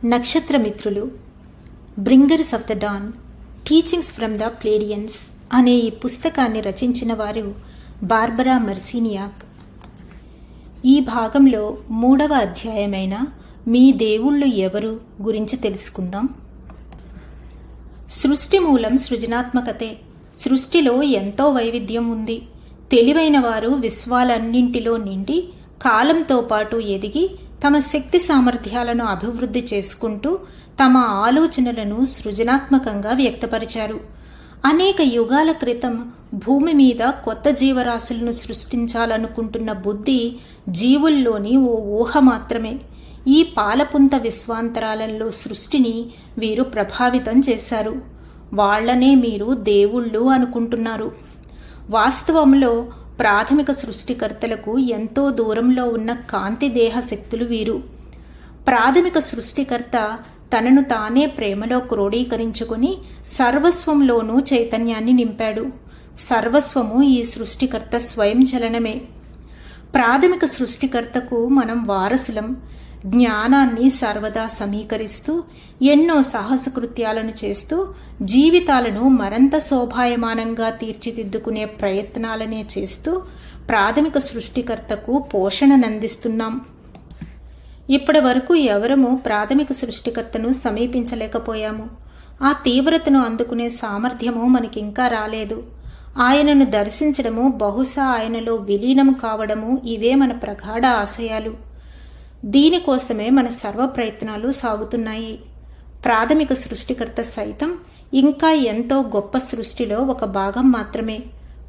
నక్షత్రమిత్రులు, bringers of the dawn, teachings from the Pleiadians అనే ఈ పుస్తకాన్ని రచించిన వారు బార్బరా మర్సినియాక్. ఈ భాగంలో 3వ అధ్యాయమైన మీ దేవుళ్ళు ఎవరు గురించి తెలుసుకుందాం. సృష్టి మూలం సృజనాత్మకతే. సృష్టిలో ఎంతో వైవిధ్యం ఉంది. తెలివైన వారు విశ్వాలన్నింటిలో నిండి కాలంతో పాటు ఎదిగి తమ శక్తి సామర్థ్యాలను అభివృద్ధి చేసుకుంటూ తమ ఆలోచనలను సృజనాత్మకంగా వ్యక్తపరిచారు. అనేక యుగాల క్రితం భూమి మీద కొత్త జీవరాశులను సృష్టించాలనుకుంటున్న బుద్ధి జీవుల్లోని ఓ ఊహ మాత్రమే. ఈ పాలపుంత విశ్వాంతరాలలో సృష్టిని వీరు ప్రభావితం చేశారు. వాళ్లనే మీరు దేవుళ్ళు అనుకుంటున్నారు. వాస్తవంలో ప్రాథమిక సృష్టికర్తలకు ఎంతో దూరంలో ఉన్న కాంతి దేహ శక్తులు వీరు. ప్రాథమిక సృష్టికర్త తనను తానే ప్రేమలో క్రోడీకరించుకుని సర్వస్వంలోనూ చైతన్యాన్ని నింపాడు. సర్వస్వము ఈ సృష్టికర్త స్వయం చలనమే. ప్రాథమిక సృష్టికర్తకు మనం వారసులం. జ్ఞానాన్ని సర్వదా సమీకరిస్తూ ఎన్నో సాహసకృత్యాలను చేస్తూ జీవితాలను మరింత శోభాయమానంగా తీర్చిదిద్దుకునే ప్రయత్నాలనే చేస్తూ ప్రాథమిక సృష్టికర్తకు పోషణనందిస్తున్నాం. ఇప్పటి వరకు ఎవరము ప్రాథమిక సృష్టికర్తను సమీపించలేకపోయాము. ఆ తీవ్రతను అందుకునే సామర్థ్యము మనకింకా రాలేదు. ఆయనను దర్శించడము, బహుశా ఆయనలో విలీనం కావడము ఇవే మన ప్రగాఢ ఆశయాలు. దీనికోసమే మన సర్వ ప్రయత్నాలు సాగుతున్నాయి. ప్రాథమిక సృష్టికర్త సైతం ఇంకా ఎంతో గొప్ప సృష్టిలో ఒక భాగం మాత్రమే.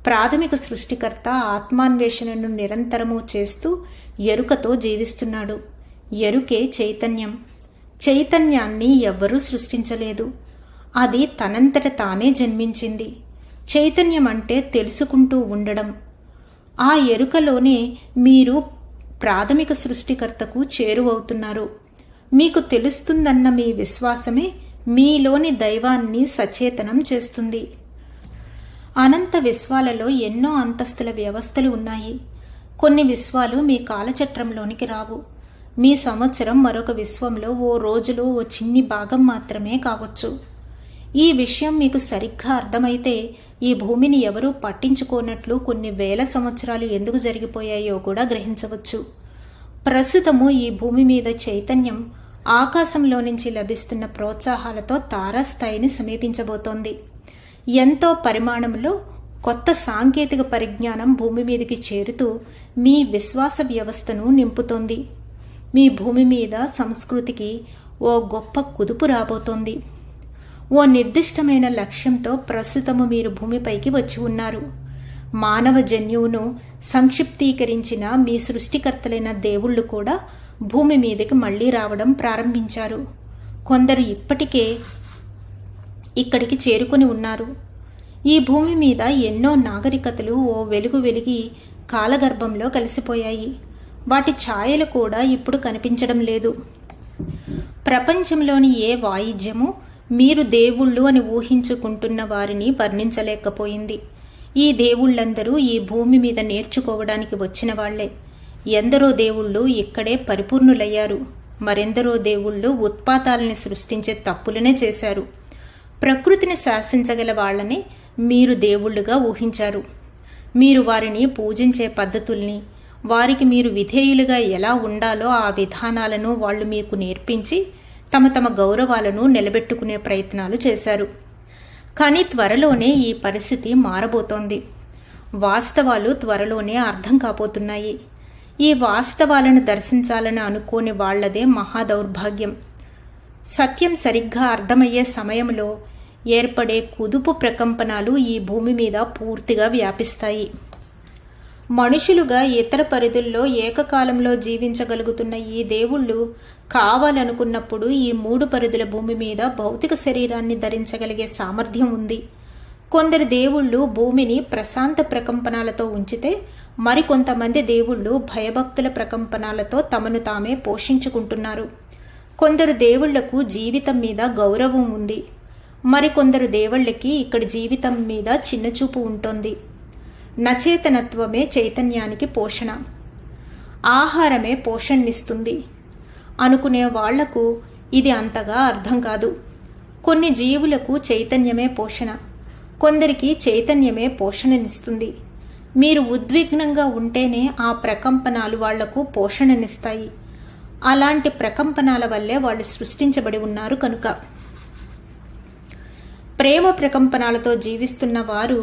ప్రాథమిక సృష్టికర్త ఆత్మాన్వేషణను నిరంతరము చేస్తూ ఎరుకతో జీవిస్తున్నాడు. ఎరుకే చైతన్యం. చైతన్యాన్ని ఎవ్వరూ సృష్టించలేదు. అది తనంతట తానే జన్మించింది. చైతన్యం అంటే తెలుసుకుంటూ ఉండడం. ఆ ఎరుకలోనే మీరు ప్రాథమిక సృష్టికర్తకు చేరువవుతున్నారు. మీకు తెలుస్తుందన్న మీ విశ్వాసమే మీలోని దైవాన్ని సచేతనం చేస్తుంది. అనంత విశ్వాలలో ఎన్నో అంతస్తుల వ్యవస్థలు ఉన్నాయి. కొన్ని విశ్వాలు మీ కాలచట్రంలోనికి రావు. మీ సంవత్సరం మరొక విశ్వంలో ఓ రోజులో ఓ చిన్ని భాగం మాత్రమే కావచ్చు. ఈ విషయం మీకు సరిగ్గా అర్థమైతే ఈ భూమిని ఎవరూ పట్టించుకోనట్లు కొన్ని వేల సంవత్సరాలు ఎందుకు జరిగిపోయాయో కూడా గ్రహించవచ్చు. ప్రస్తుతము ఈ భూమి మీద చైతన్యం ఆకాశంలో నుంచి లభిస్తున్న ప్రోత్సాహాలతో తారాస్థాయిని సమీపించబోతోంది. ఎంతో పరిమాణంలో కొత్త సాంకేతిక పరిజ్ఞానం భూమి మీదకి చేరుతూ మీ విశ్వాస వ్యవస్థను నింపుతోంది. మీ భూమి మీద సంస్కృతికి ఓ గొప్ప కుదుపు రాబోతోంది. ఓ నిర్దిష్టమైన లక్ష్యంతో ప్రస్తుతము మీరు భూమిపైకి వచ్చి ఉన్నారు. మానవ జన్యువును సంక్షిప్తీకరించిన మీ సృష్టికర్తలైన దేవుళ్ళు కూడా భూమి మీదకి మళ్లీ రావడం ప్రారంభించారు. కొందరు ఇప్పటికే ఇక్కడికి చేరుకొని ఉన్నారు. ఈ భూమి మీద ఎన్నో నాగరికతలు ఓ వెలుగు వెలిగి కాలగర్భంలో కలిసిపోయాయి. వాటి ఛాయలు కూడా ఇప్పుడు కనిపించడం లేదు. ప్రపంచంలోని ఏ వాయిద్యము మీరు దేవుళ్ళు అని ఊహించుకుంటున్న వారిని వర్ణించలేకపోయింది. ఈ దేవుళ్ళందరూ ఈ భూమి మీద నేర్చుకోవడానికి వచ్చిన వాళ్లే. ఎందరో దేవుళ్ళు ఇక్కడే పరిపూర్ణులయ్యారు. మరెందరో దేవుళ్ళు ఉత్పాతాలని సృష్టించే తప్పులనే చేశారు. ప్రకృతిని శాసించగల వాళ్లనే మీరు దేవుళ్ళుగా ఊహించారు. మీరు వారిని పూజించే పద్ధతుల్ని, వారికి మీరు విధేయులుగా ఎలా ఉండాలో ఆ విధానాలను వాళ్ళు మీకు నేర్పించి తమ తమ గౌరవాలను నిలబెట్టుకునే ప్రయత్నాలు చేశారు. కానీ త్వరలోనే ఈ పరిస్థితి మారబోతోంది. వాస్తవాలు త్వరలోనే అర్థం కాబోతున్నాయి. ఈ వాస్తవాలను దర్శించాలని అనుకోని వాళ్లదే మహాదౌర్భాగ్యం. సత్యం సరిగ్గా అర్థమయ్యే సమయంలో ఏర్పడే కుదుపు ప్రకంపనాలు ఈ భూమి మీద పూర్తిగా వ్యాపిస్తాయి. మనుషులుగా ఇతర పరిధుల్లో ఏకకాలంలో జీవించగలుగుతున్న ఈ దేవుళ్ళు కావాలనుకున్నప్పుడు ఈ 3 పరిధుల భూమి మీద భౌతిక శరీరాన్ని ధరించగలిగే సామర్థ్యం ఉంది. కొందరు దేవుళ్ళు భూమిని ప్రశాంత ప్రకంపనాలతో ఉంచితే మరికొంతమంది దేవుళ్ళు భయభక్తుల ప్రకంపనాలతో తమను తామే పోషించుకుంటున్నారు. కొందరు దేవుళ్లకు జీవితం మీద గౌరవం ఉంది. మరికొందరు దేవుళ్ళకి ఇక్కడి జీవితం మీద చిన్నచూపు ఉంటుంది. నచేతనత్వమే చైతన్యానికి పోషణ. ఆహారమే పోషణనిస్తుంది అనుకునే వాళ్లకు ఇది అంతగా అర్థం కాదు. కొన్ని జీవులకు చైతన్యమే పోషణ, కొందరికి చైతన్యమే పోషణనిస్తుంది. మీరు ఉద్విగ్నంగా ఉంటేనే ఆ ప్రకంపనాలు వాళ్లకు పోషణనిస్తాయి. అలాంటి ప్రకంపనాల వల్లే వాళ్ళు సృష్టించబడి ఉన్నారు కనుక. ప్రేమ ప్రకంపనాలతో జీవిస్తున్న వారు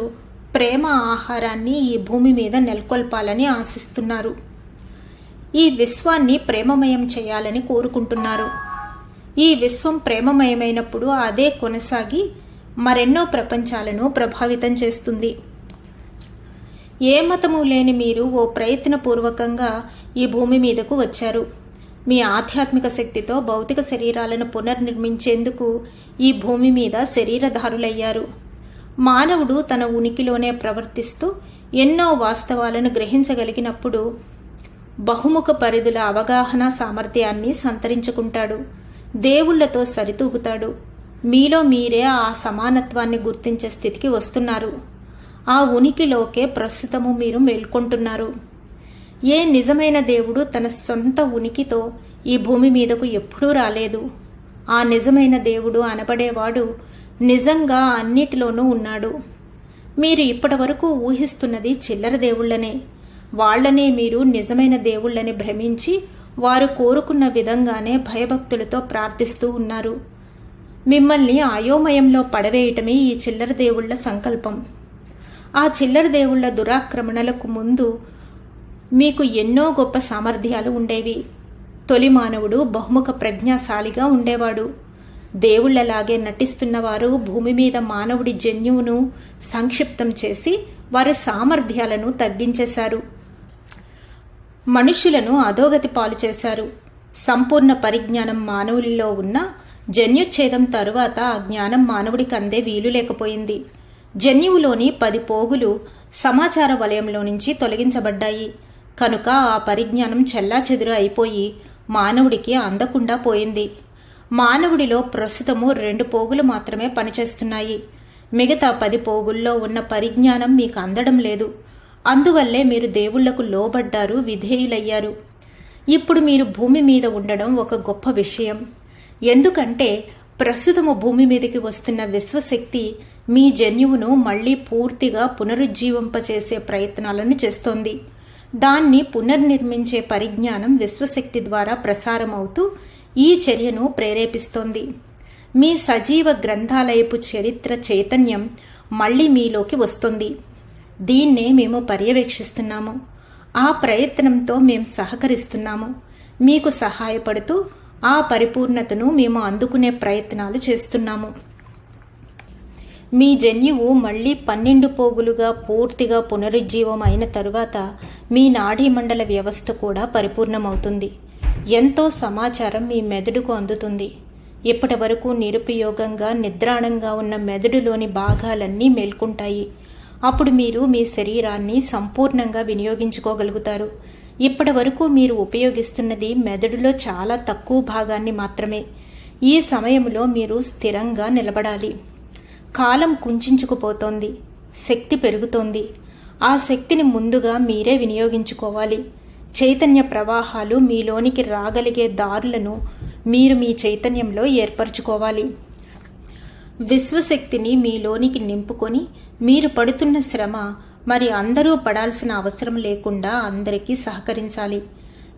ప్రేమ ఆహారాన్ని ఈ భూమి మీద నెలకొల్పాలని ఆశిస్తున్నారు. ఈ విశ్వాన్ని ప్రేమమయం చేయాలని కోరుకుంటున్నారు. ఈ విశ్వం ప్రేమమయమైనప్పుడు అదే కొనసాగి మరెన్నో ప్రపంచాలను ప్రభావితం చేస్తుంది. ఏ మతము లేని మీరు ఓ ప్రయత్నపూర్వకంగా ఈ భూమి మీదకు వచ్చారు. మీ ఆధ్యాత్మిక శక్తితో భౌతిక శరీరాలను పునర్నిర్మించేందుకు ఈ భూమి మీద శరీరధారులయ్యారు. మానవుడు తన ఉనికిలోనే ప్రవర్తిస్తూ ఎన్నో వాస్తవాలను గ్రహించగలిగినప్పుడు బహుముఖ పరిధుల అవగాహన సామర్థ్యాన్ని సంతరించుకుంటాడు. దేవుళ్లతో సరితూగుతాడు. మీలో మీరే ఆ సమానత్వాన్ని గుర్తించే స్థితికి వస్తున్నారు. ఆ ఉనికిలోకే ప్రస్తుతము మీరు మేల్కొంటున్నారు. ఏ నిజమైన దేవుడు తన సొంత ఉనికితో ఈ భూమి మీదకు ఎప్పుడూ రాలేదు. ఆ నిజమైన దేవుడు అనబడేవాడు నిజంగా అన్నిటిలోనూ ఉన్నాడు. మీరు ఇప్పటివరకు ఊహిస్తున్నది చిల్లర దేవుళ్లనే. వాళ్లనే మీరు నిజమైన దేవుళ్లని భ్రమించి వారు కోరుకున్న విధంగానే భయభక్తులతో ప్రార్థిస్తూ ఉన్నారు. మిమ్మల్ని అయోమయంలో పడవేయటమే ఈ చిల్లర దేవుళ్ల సంకల్పం. ఆ చిల్లర దేవుళ్ల దురాక్రమణలకు ముందు మీకు ఎన్నో గొప్ప సామర్థ్యాలు ఉండేవి. తొలి మానవుడు బహుముఖ ప్రజ్ఞాశాలిగా ఉండేవాడు. దేవుళ్లలాగే నటిస్తున్నవారు భూమి మీద మానవుడి జన్యువును సంక్షిప్తం చేసి వారి సామర్థ్యాలను తగ్గించేశారు. మనుష్యులను అధోగతి పాలు చేశారు. సంపూర్ణ పరిజ్ఞానం మానవులలో ఉన్న జన్యుచ్ఛేదం తరువాత ఆ జ్ఞానం మానవుడికి అందే వీలు లేకపోయింది. జన్యువులోని 10 పోగులు సమాచార వలయంలో నుంచి తొలగించబడ్డాయి కనుక ఆ పరిజ్ఞానం చెల్లాచెదురు అయిపోయి మానవుడికి అందకుండా పోయింది. మానవుడిలో ప్రస్తుతము 2 పోగులు మాత్రమే పనిచేస్తున్నాయి. మిగతా 10 పోగుల్లో ఉన్న పరిజ్ఞానం మీకు అందడం లేదు. అందువల్లే మీరు దేవుళ్లకు లోబడ్డారు, విధేయులయ్యారు. ఇప్పుడు మీరు భూమి మీద ఉండడం ఒక గొప్ప విషయం. ఎందుకంటే ప్రస్తుతము భూమి మీదకి వస్తున్న విశ్వశక్తి మీ జన్యువును మళ్లీ పూర్తిగా పునరుజ్జీవింపచేసే ప్రయత్నాలను చేస్తోంది. దాన్ని పునర్నిర్మించే పరిజ్ఞానం విశ్వశక్తి ద్వారా ప్రసారమవుతూ ఈ చర్యను ప్రేరేపిస్తోంది. మీ సజీవ గ్రంథాలయపు చరిత్ర చైతన్యం మళ్లీ మీలోకి వస్తుంది. దీన్నే మేము పర్యవేక్షిస్తున్నాము. ఆ ప్రయత్నంతో మేము సహకరిస్తున్నాము. మీకు సహాయపడుతూ ఆ పరిపూర్ణతను మేము అందుకునే ప్రయత్నాలు చేస్తున్నాము. మీ జన్యువు మళ్లీ 12 పోగులుగా పూర్తిగా పునరుజ్జీవం అయిన తరువాత మీ నాడీమండల వ్యవస్థ కూడా పరిపూర్ణమవుతుంది. ఎంతో సమాచారం మీ మెదడుకు అందుతుంది. ఇప్పటి వరకు నిరుపయోగంగా నిద్రాణంగా ఉన్న మెదడులోని భాగాలన్నీ మేల్కొంటాయి. అప్పుడు మీరు మీ శరీరాన్ని సంపూర్ణంగా వినియోగించుకోగలుగుతారు. ఇప్పటి వరకు మీరు ఉపయోగిస్తున్నది మెదడులో చాలా తక్కువ భాగాన్ని మాత్రమే. ఈ సమయంలో మీరు స్థిరంగా నిలబడాలి. కాలం కుంచుకుపోతోంది. శక్తి పెరుగుతోంది. ఆ శక్తిని ముందుగా మీరే వినియోగించుకోవాలి. చైతన్య ప్రవాహాలు మీలోనికి రాగలిగే దారులను మీరు మీ చైతన్యంలో ఏర్పరచుకోవాలి. విశ్వశక్తిని మీలోనికి నింపుకొని మీరు పడుతున్న శ్రమ మరి అందరూ పడాల్సిన అవసరం లేకుండా అందరికీ సహకరించాలి.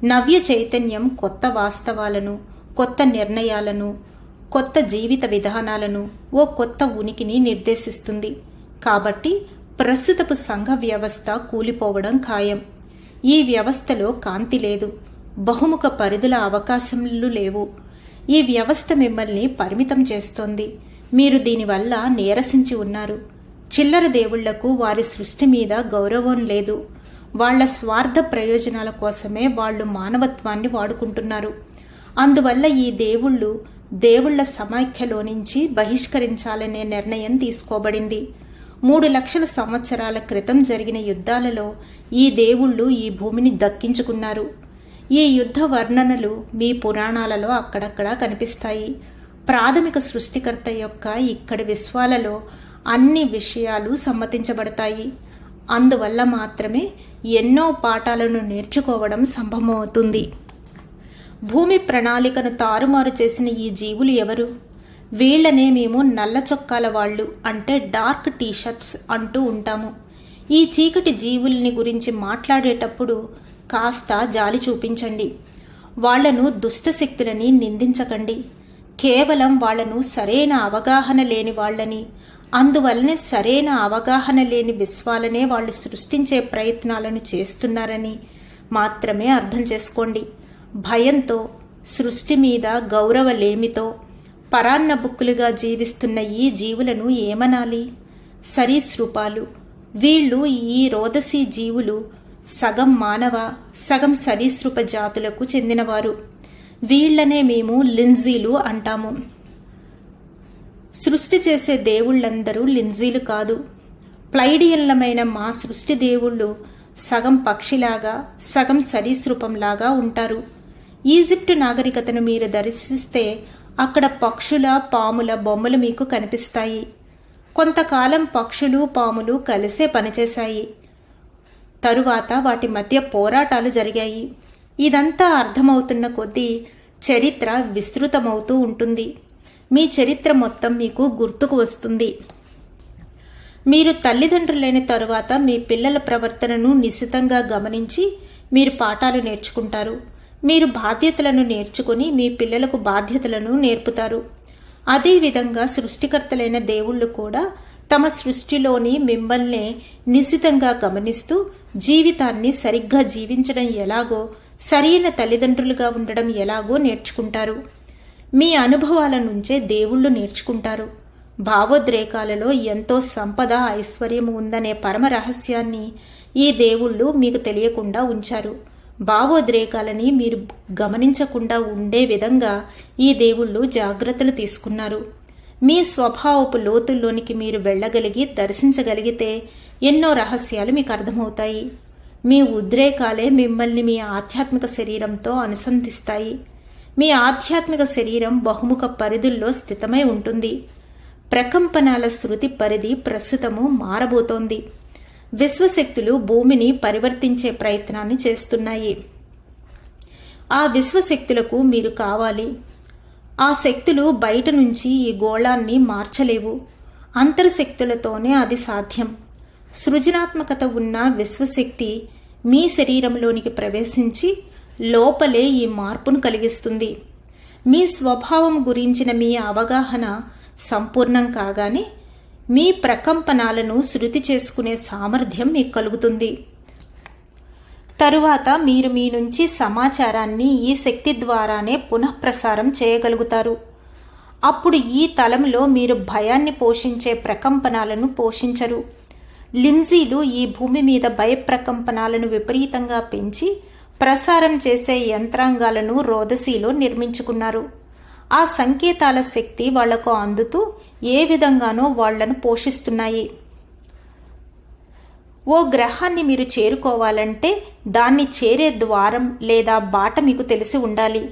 నవ్య చైతన్యం కొత్త వాస్తవాలను, కొత్త నిర్ణయాలను, కొత్త జీవిత విధానాలను, ఓ కొత్త ఉనికిని నిర్దేశిస్తుంది. కాబట్టి ప్రస్తుతపు సంఘ వ్యవస్థ కూలిపోవడం ఖాయం. ఈ వ్యవస్థలో కాంతి లేదు. బహుముఖ పరిధుల అవకాశములు లేవు. ఈ వ్యవస్థ మిమ్మల్ని పరిమితం చేస్తోంది. మీరు దీనివల్ల నీరసించి ఉన్నారు. చిల్లర దేవుళ్లకు వారి సృష్టి మీద గౌరవం లేదు. వాళ్ల స్వార్థ ప్రయోజనాల కోసమే వాళ్ళు మానవత్వాన్ని వాడుకుంటున్నారు. అందువల్ల ఈ దేవుళ్ల సమైక్యలో నుంచి బహిష్కరించాలనే నిర్ణయం తీసుకోబడింది. 3 లక్షల సంవత్సరాల క్రితం జరిగిన యుద్ధాలలో ఈ దేవుళ్ళు ఈ భూమిని దక్కించుకున్నారు. ఈ యుద్ధ వర్ణనలు మీ పురాణాలలో అక్కడక్కడా కనిపిస్తాయి. ప్రాథమిక సృష్టికర్త యొక్క ఇక్కడి విశ్వాలలో అన్ని విషయాలు సమ్మతించబడతాయి. అందువల్ల మాత్రమే ఎన్నో పాఠాలను నేర్చుకోవడం సంభవమవుతుంది. భూమి ప్రణాళికను తారుమారు చేసిన ఈ జీవులు ఎవరు? వీళ్లనే మేము నల్ల చొక్కాల వాళ్ళు అంటే డార్క్ టీషర్ట్స్ అంటూ ఉంటాము. ఈ చీకటి జీవుల్ని గురించి మాట్లాడేటప్పుడు కాస్త జాలి చూపించండి. వాళ్లను దుష్టశక్తులని నిందించకండి. కేవలం వాళ్లను సరైన అవగాహన లేని వాళ్ళని, అందువల్లనే సరైన అవగాహన లేని విశ్వాలనే వాళ్ళు సృష్టించే ప్రయత్నాలను చేస్తున్నారని మాత్రమే అర్థం చేసుకోండి. భయంతో, సృష్టి మీద గౌరవలేమితో పరాన్నబుక్కులుగా జీవిస్తున్న ఈ జీవులను ఏమనాలి? సరీసృపాలు. వీళ్ళు, ఈ రోదసీ జీవులు సగం మానవ, సగం సరీసృప జాతులకు చెందినవారు. వీళ్లనే మేము లింజీలు అంటాము. సృష్టి చేసే దేవుళ్ళందరూ లింజీలు కాదు. ప్లైడియన్లమైన మా సృష్టి దేవుళ్ళు సగం పక్షిలాగా, సగం సరీసృపంలాగా ఉంటారు. ఈజిప్టు నాగరికతను మీరు దర్శిస్తే అక్కడ పక్షుల, పాముల బొమ్మలు మీకు కనిపిస్తాయి. కొంతకాలం పక్షులు, పాములు కలిసే పనిచేశాయి. తరువాత వాటి మధ్య పోరాటాలు జరిగాయి. ఇదంతా అర్థమవుతున్న కొద్దీ చరిత్ర విస్తృతమవుతూ ఉంటుంది. మీ చరిత్ర మొత్తం మీకు గుర్తుకు వస్తుంది. మీరు తల్లిదండ్రులైన తరువాత మీ పిల్లల ప్రవర్తనను నిశితంగా గమనించి మీరు పాఠాలు నేర్చుకుంటారు. మీరు బాధ్యతలను నేర్చుకుని మీ పిల్లలకు బాధ్యతలను నేర్పుతారు. అదేవిధంగా సృష్టికర్తలైన దేవుళ్ళు కూడా తమ సృష్టిలోని మిమ్మల్ని నిశితంగా గమనిస్తూ జీవితాన్ని సరిగ్గా జీవించడం ఎలాగో, సరైన తల్లిదండ్రులుగా ఉండడం ఎలాగో నేర్చుకుంటారు. మీ అనుభవాల నుంచే దేవుళ్ళు నేర్చుకుంటారు. భావోద్రేకాలలో ఎంతో సంపద, ఐశ్వర్యం ఉందనే పరమ రహస్యాన్ని ఈ దేవుళ్ళు మీకు తెలియకుండా ఉంచారు. భావోద్రేకాలని మీరు గమనించకుండా ఉండే విధంగా ఈ దేవుళ్ళు జాగ్రత్తలు తీసుకున్నారు. మీ స్వభావపు లోతుల్లోనికి మీరు వెళ్ళగలిగి దర్శించగలిగితే ఎన్నో రహస్యాలు మీకు అర్థమవుతాయి. మీ ఉద్రేకాలే మిమ్మల్ని మీ ఆధ్యాత్మిక శరీరంతో అనుసంధిస్తాయి. మీ ఆధ్యాత్మిక శరీరం బహుముఖ పరిధుల్లో స్థితమై ఉంటుంది. ప్రకంపనాల శృతి పరిధి ప్రస్తుతము మారబోతోంది. విశ్వశక్తులు భూమిని పరివర్తించే ప్రయత్నాన్ని చేస్తున్నాయి. ఆ విశ్వశక్తులకు మీరు కావాలి. ఆ శక్తులు బయట నుంచి ఈ గోళాన్ని మార్చలేవు. అంతర్శక్తులతోనే అది సాధ్యం. సృజనాత్మకత ఉన్న విశ్వశక్తి మీ శరీరంలోనికి ప్రవేశించి లోపలే ఈ మార్పును కలిగిస్తుంది. మీ స్వభావం గురించిన మీ అవగాహన సంపూర్ణం కాగానే మీ ప్రకంపనాలను శృతి చేసుకునే సామర్థ్యం మీకు కలుగుతుంది. తరువాత మీరు మీ నుంచి సమాచారాన్ని ఈ శక్తి ద్వారానే పునఃప్రసారం చేయగలుగుతారు. అప్పుడు ఈ తలంలో మీరు భయాన్ని పోషించే ప్రకంపనాలను పోషించరు. లింజీలు ఈ భూమి మీద భయప్రకంపనాలను విపరీతంగా పెంచి ప్రసారం చేసే యంత్రాంగాలను రోదసీలో నిర్మించుకున్నారు. ఆ సంకేతాల శక్తి వాళ్లకు అందుతూ ఏ విధంగానో వాళ్లను పోషిస్తున్నాయి. ఓ గ్రహాన్ని మీరు చేరుకోవాలంటే దాన్ని చేరే ద్వారం లేదా బాట మీకు తెలిసి ఉండాలి.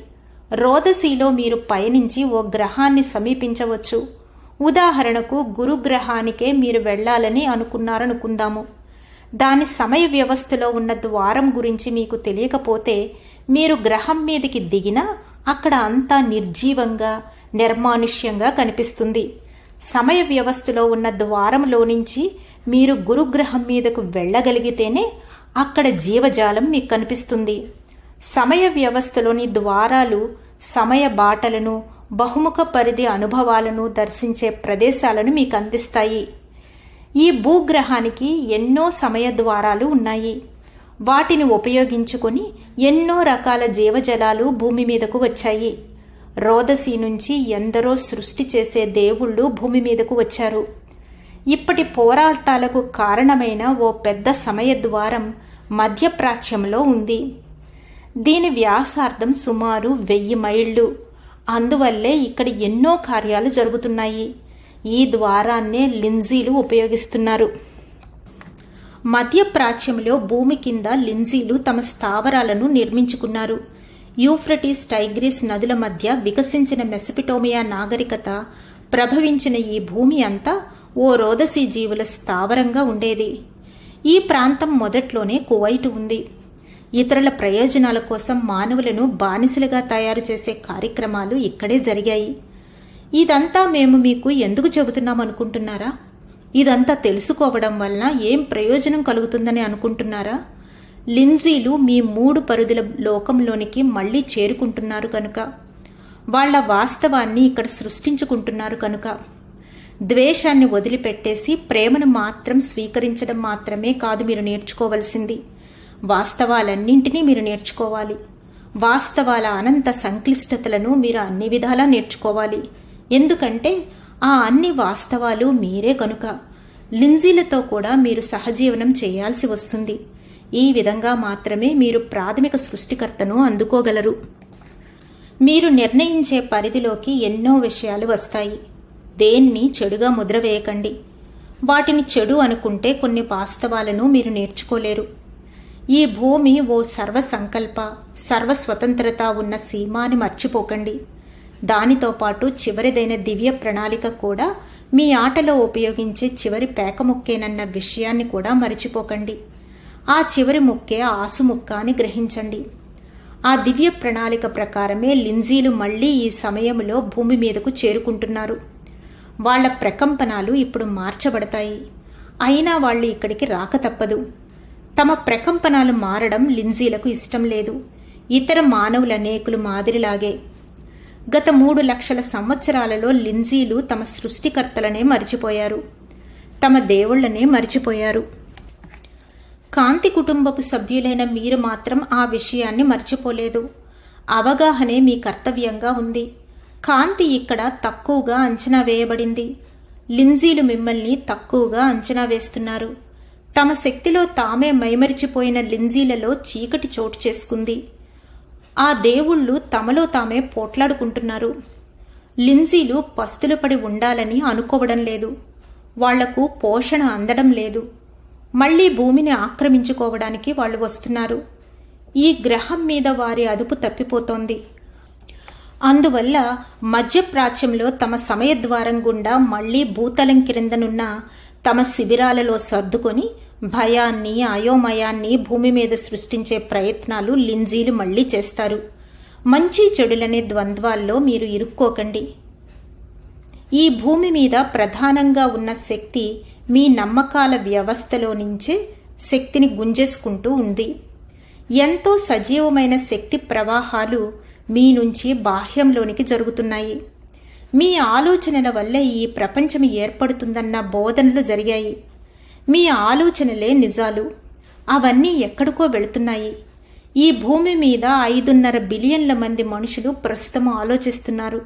రోదసీలో మీరు పయనించి ఓ గ్రహాన్ని సమీపించవచ్చు. ఉదాహరణకు గురుగ్రహానికే మీరు వెళ్లాలని అనుకున్నారనుకుందాము. దాని సమయ వ్యవస్థలో ఉన్న ద్వారం గురించి మీకు తెలియకపోతే మీరు గ్రహం మీదకి దిగినా అక్కడ అంతా నిర్జీవంగా, నిర్మానుష్యంగా కనిపిస్తుంది. సమయ వ్యవస్థలో ఉన్న ద్వారంలో నుంచి మీరు గురుగ్రహం మీదకు వెళ్ళగలిగితేనే అక్కడ జీవజాలం మీకు కనిపిస్తుంది. సమయ వ్యవస్థలోని ద్వారాలు సమయ బాటలను, బహుముఖ పరిధి అనుభవాలను దర్శించే ప్రదేశాలను మీకు అందిస్తాయి. ఈ భూగ్రహానికి ఎన్నో సమయ ద్వారాలు ఉన్నాయి. వాటిని ఉపయోగించుకొని ఎన్నో రకాల జీవజలాలు భూమి మీదకు వచ్చాయి. రోదసీ నుంచి ఎందరో సృష్టి చేసే దేవుళ్ళు భూమి మీదకు వచ్చారు. ఇప్పటి పోరాటాలకు కారణమైన ఓ పెద్ద సమయ ద్వారం మధ్యప్రాచ్యంలో ఉంది. దీని వ్యాసార్థం సుమారు 1000 మైళ్ళు. అందువల్లే ఇక్కడ ఎన్నో కార్యాలు జరుగుతున్నాయి. ఈ ద్వారాన్నే లింజీలు ఉపయోగిస్తున్నారు. మధ్యప్రాచ్యంలో భూమి కింద లింజీలు తమ స్థావరాలను నిర్మించుకున్నారు. యూఫ్రటీస్, టైగ్రిస్ నదుల మధ్య వికసించిన మెసపిటోమియా నాగరికత ప్రభవించిన ఈ భూమి అంతా ఓ రోదసీ జీవుల స్థావరంగా ఉండేది. ఈ ప్రాంతం మొదట్లోనే కువైట్ ఉంది. ఇతరుల ప్రయోజనాల కోసం మానవులను బానిసలుగా తయారు చేసే కార్యక్రమాలు ఇక్కడే జరిగాయి. ఇదంతా మేము మీకు ఎందుకు చెబుతున్నాం అనుకుంటున్నారా? ఇదంతా తెలుసుకోవడం వలన ఏం ప్రయోజనం కలుగుతుందని అనుకుంటున్నారా? లింజీలు మీ 3 పరిధుల లోకంలోనికి మళ్లీ చేరుకుంటున్నారు కనుక, వాళ్ల వాస్తవాన్ని ఇక్కడ సృష్టించుకుంటున్నారు కనుక. ద్వేషాన్ని వదిలిపెట్టేసి ప్రేమను మాత్రం స్వీకరించడం మాత్రమే కాదు మీరు నేర్చుకోవలసింది. వాస్తవాలన్నింటినీ మీరు నేర్చుకోవాలి. వాస్తవాల అనంత సంక్లిష్టతలను మీరు అన్ని విధాలా నేర్చుకోవాలి. ఎందుకంటే ఆ అన్ని వాస్తవాలు మీరే కనుక. లింజీలతో కూడా మీరు సహజీవనం చేయాల్సి వస్తుంది. ఈ విధంగా మాత్రమే మీరు ప్రాథమిక సృష్టికర్తను అందుకోగలరు. మీరు నిర్ణయించే పరిధిలోకి ఎన్నో విషయాలు వస్తాయి. దేన్ని చెడుగా ముద్ర వేయకండి. వాటిని చెడు అనుకుంటే కొన్ని వాస్తవాలను మీరు నేర్చుకోలేరు. ఈ భూమి ఓ సర్వసంకల్ప, సర్వస్వతంత్రత ఉన్న సీమ అని మర్చిపోకండి. దానితో పాటు చివరిదైన దివ్య ప్రణాళిక కూడా మీ ఆటలో ఉపయోగించే చివరి పేకముక్కేనన్న విషయాన్ని కూడా మర్చిపోకండి. ఆ చివరి ముక్కే ఆసుముక్క అని గ్రహించండి. ఆ దివ్య ప్రణాళిక ప్రకారమే లింజీలు మళ్లీ ఈ సమయంలో భూమి మీదకు చేరుకుంటున్నారు. వాళ్ల ప్రకంపనాలు ఇప్పుడు మార్చబడతాయి. అయినా వాళ్ళు ఇక్కడికి రాక తప్పదు. తమ ప్రకంపనాలు మారడం లింజీలకు ఇష్టం లేదు. ఇతర మానవులనేకులు మాదిరిలాగే గత 3 లక్షల సంవత్సరాలలో లింజీలు తమ సృష్టికర్తలనే మరిచిపోయారు. తమ దేవుళ్లనే మరిచిపోయారు. కాంతి కుటుంబపు సభ్యులైన మీరు మాత్రం ఆ విషయాన్ని మర్చిపోలేదు. అవగాహనే మీ కర్తవ్యంగా ఉంది. కాంతి ఇక్కడ తక్కువగా అంచనా వేయబడింది. లింజీలు మిమ్మల్ని తక్కువగా అంచనా వేస్తున్నారు. తమ శక్తిలో తామే మైమరిచిపోయిన లింజీలలో చీకటి చోటు చేసుకుంది. ఆ దేవుళ్ళు తమలో తామే పోట్లాడుకుంటున్నారు. లింజీలు పస్తులు పడి ఉండాలని అనుకోవడం లేదు. వాళ్లకు పోషణ అందడం లేదు. మళ్లీ భూమిని ఆక్రమించుకోవడానికి వాళ్ళు వస్తున్నారు. ఈ గ్రహం మీద వారి అదుపు తప్పిపోతోంది. అందువల్ల మధ్యప్రాచ్యంలో తమ సమయద్వారం గుండా మళ్లీ భూతలం క్రిందనున్న తమ శిబిరాలలో సర్దుకొని భయాన్ని, అయోమయాన్ని భూమి మీద సృష్టించే ప్రయత్నాలు లింజీలు మళ్లీ చేస్తారు. మంచి చెడులనే ద్వంద్వాల్లో మీరు ఇరుక్కోకండి. ఈ భూమి మీద ప్రధానంగా ఉన్న శక్తి మీ నమ్మకాల వ్యవస్థలో నుంచే శక్తిని గుంజేసుకుంటూ ఉంది. ఎంతో సజీవమైన శక్తి ప్రవాహాలు మీ నుంచి బాహ్యంలోనికి జరుగుతున్నాయి. మీ ఆలోచనల వల్ల ఈ ప్రపంచం ఏర్పడుతుందన్న బోధనలు జరిగాయి. మీ ఆలోచనలే నిజాలు. అవన్నీ ఎక్కడికో వెళుతున్నాయి. ఈ భూమి మీద 5.5 బిలియన్ల మంది మనుషులు ప్రస్తుతం ఆలోచిస్తున్నారు.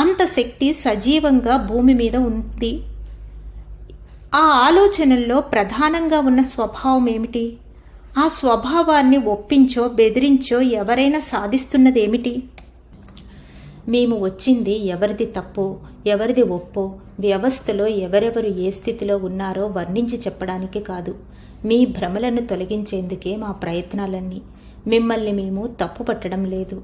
అంత శక్తి సజీవంగా భూమి మీద ఉంది. ఆ ఆలోచనల్లో ప్రధానంగా ఉన్న స్వభావం ఏమిటి? ఆ స్వభావాన్ని ఒప్పించో బెదిరించో ఎవరైనా సాధిస్తున్నదేమిటి? మేము వచ్చింది ఎవరిది తప్పో ఎవరిది ఒప్పో వ్యవస్థలో ఎవరెవరు ఏ స్థితిలో ఉన్నారో వర్ణించి చెప్పడానికి కాదు. మీ భ్రమలను తొలగించేందుకే మా ప్రయత్నాలన్నీ. మిమ్మల్ని మేము తప్పు పట్టడం లేదు.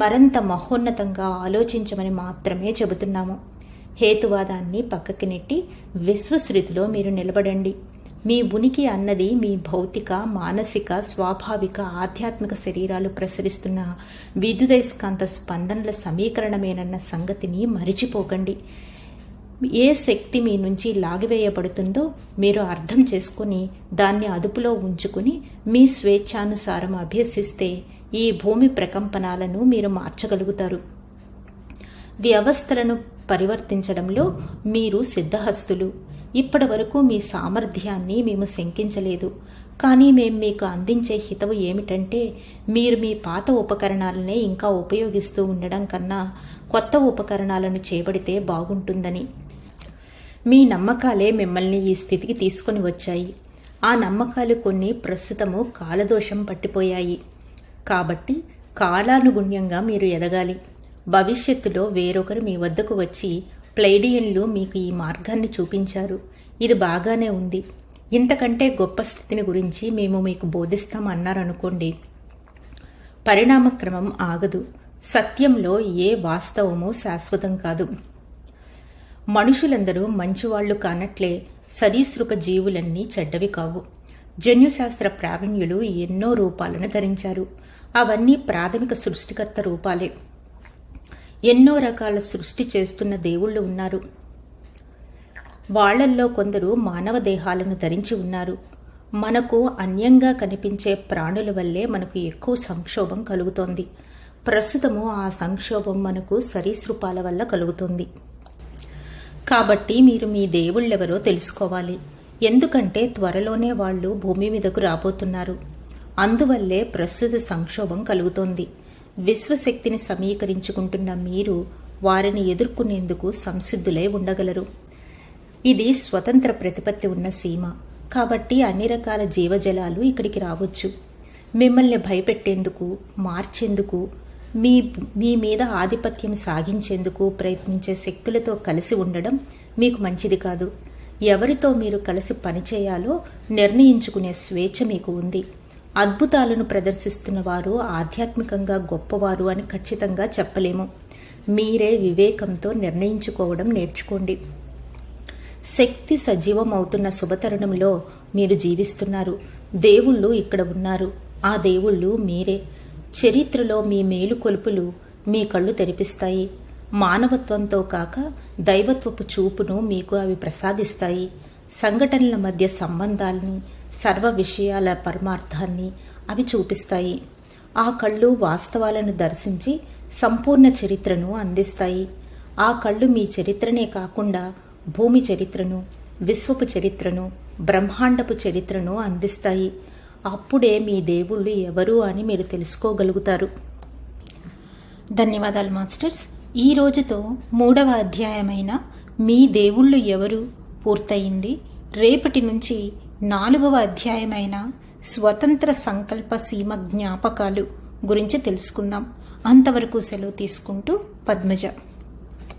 మరింత మహోన్నతంగా ఆలోచించమని మాత్రమే చెబుతున్నాము. హేతువాదాన్ని పక్కకి నెట్టి విశ్వశృతిలో మీరు నిలబడండి. మీ ఉనికి అన్నది మీ భౌతిక, మానసిక, స్వాభావిక, ఆధ్యాత్మిక శరీరాలు ప్రసరిస్తున్న విద్యుదయస్కాంత స్పందనల సమీకరణమేనన్న సంగతిని మరిచిపోకండి. ఏ శక్తి మీ నుంచి లాగివేయబడుతుందో మీరు అర్థం చేసుకుని దాన్ని అదుపులో ఉంచుకుని మీ స్వేచ్ఛానుసారం అభ్యసిస్తే ఈ భూమి ప్రకంపనాలను మీరు మార్చగలుగుతారు. వ్యవస్థలను పరివర్తించడంలో మీరు సిద్ధహస్తులు. ఇప్పటి వరకు మీ సామర్థ్యాన్ని మేము శంకించలేదు. కానీ మేము మీకు అందించే హితవు ఏమిటంటే మీరు మీ పాత ఉపకరణాలనే ఇంకా ఉపయోగిస్తూ ఉండడం కన్నా కొత్త ఉపకరణాలను చేపడితే బాగుంటుందని. మీ నమ్మకాలే మిమ్మల్ని ఈ స్థితికి తీసుకొని వచ్చాయి. ఆ నమ్మకాలు కొన్ని ప్రస్తుతము కాలదోషం పట్టిపోయాయి. కాబట్టి కాలానుగుణ్యంగా మీరు ఎదగాలి. భవిష్యత్తులో వేరొకరు మీ వద్దకు వచ్చి ప్లైడియన్లు మీకు ఈ మార్గాన్ని చూపించారు, ఇది బాగానే ఉంది, ఇంతకంటే గొప్ప స్థితిని గురించి మేము మీకు బోధిస్తామన్నారనుకోండి, పరిణామక్రమం ఆగదు. సత్యంలో ఏ వాస్తవము శాశ్వతం కాదు. మనుషులందరూ మంచివాళ్లు కానట్లే సరీసృప జీవులన్నీ చెడ్డవి కావు. జన్యుశాస్త్ర ప్రావీణ్యులు ఎన్నో రూపాలను ధరించారు. అవన్నీ ప్రాథమిక సృష్టికర్త రూపాలే. ఎన్నో రకాల సృష్టి చేస్తున్న దేవుళ్ళు ఉన్నారు. వాళ్లల్లో కొందరు మానవ దేహాలను ధరించి ఉన్నారు. మనకు అన్యంగా కనిపించే ప్రాణుల వల్లే మనకు ఎక్కువ సంక్షోభం కలుగుతోంది. ప్రస్తుతము ఆ సంక్షోభం మనకు సరీసృపాల వల్ల కలుగుతుంది. కాబట్టి మీరు మీ దేవుళ్ళెవరో తెలుసుకోవాలి. ఎందుకంటే త్వరలోనే వాళ్ళు భూమి మీదకు రాబోతున్నారు. అందువల్లే ప్రస్తుత సంక్షోభం కలుగుతోంది. విశ్వశక్తిని సమీకరించుకుంటున్న మీరు వారిని ఎదుర్కొనేందుకు సంసిద్ధులై ఉండగలరు. ఇది స్వతంత్ర ప్రతిపత్తి ఉన్న సీమ. కాబట్టి అన్ని రకాల జీవజలాలు ఇక్కడికి రావచ్చు. మిమ్మల్ని భయపెట్టేందుకు, మార్చేందుకు, మీ మీద ఆధిపత్యం సాగించేందుకు ప్రయత్నించే శక్తులతో కలిసి ఉండడం మీకు మంచిది కాదు. ఎవరితో మీరు కలిసి పనిచేయాలో నిర్ణయించుకునే స్వేచ్ఛ మీకు ఉంది. అద్భుతాలను ప్రదర్శిస్తున్న వారు ఆధ్యాత్మికంగా గొప్పవారు అని ఖచ్చితంగా చెప్పలేము. మీరే వివేకంతో నిర్ణయించుకోవడం నేర్చుకోండి. శక్తి సజీవం అవుతున్న శుభతరుణంలో మీరు జీవిస్తున్నారు. దేవుళ్ళు ఇక్కడ ఉన్నారు. ఆ దేవుళ్ళు మీరే. చరిత్రలో మీ మేలుకొలుపులు మీ కళ్ళు తెరిపిస్తాయి. మానవత్వంతో కాక దైవత్వపు చూపును మీకు అవి ప్రసాదిస్తాయి. సంఘటనల మధ్య సంబంధాలని, సర్వ విషయాల పరమార్థాన్ని అవి చూపిస్తాయి. ఆ కళ్ళు వాస్తవాలను దర్శించి సంపూర్ణ చరిత్రను అందిస్తాయి. ఆ కళ్ళు మీ చరిత్రనే కాకుండా భూమి చరిత్రను, విశ్వపు చరిత్రను, బ్రహ్మాండపు చరిత్రను అందిస్తాయి. అప్పుడే మీ దేవుళ్ళు ఎవరు అని మీరు తెలుసుకోగలుగుతారు. ధన్యవాదాలు మాస్టర్స్. ఈ రోజుతో 3వ అధ్యాయమైన మీ దేవుళ్ళు ఎవరు పూర్తయింది. రేపటి నుంచి 4వ అధ్యాయమైన స్వతంత్ర సంకల్ప సీమ జ్ఞాపకాలు గురించి తెలుసుకుందాం. అంతవరకు సెలవు తీసుకుంటూ పద్మజ.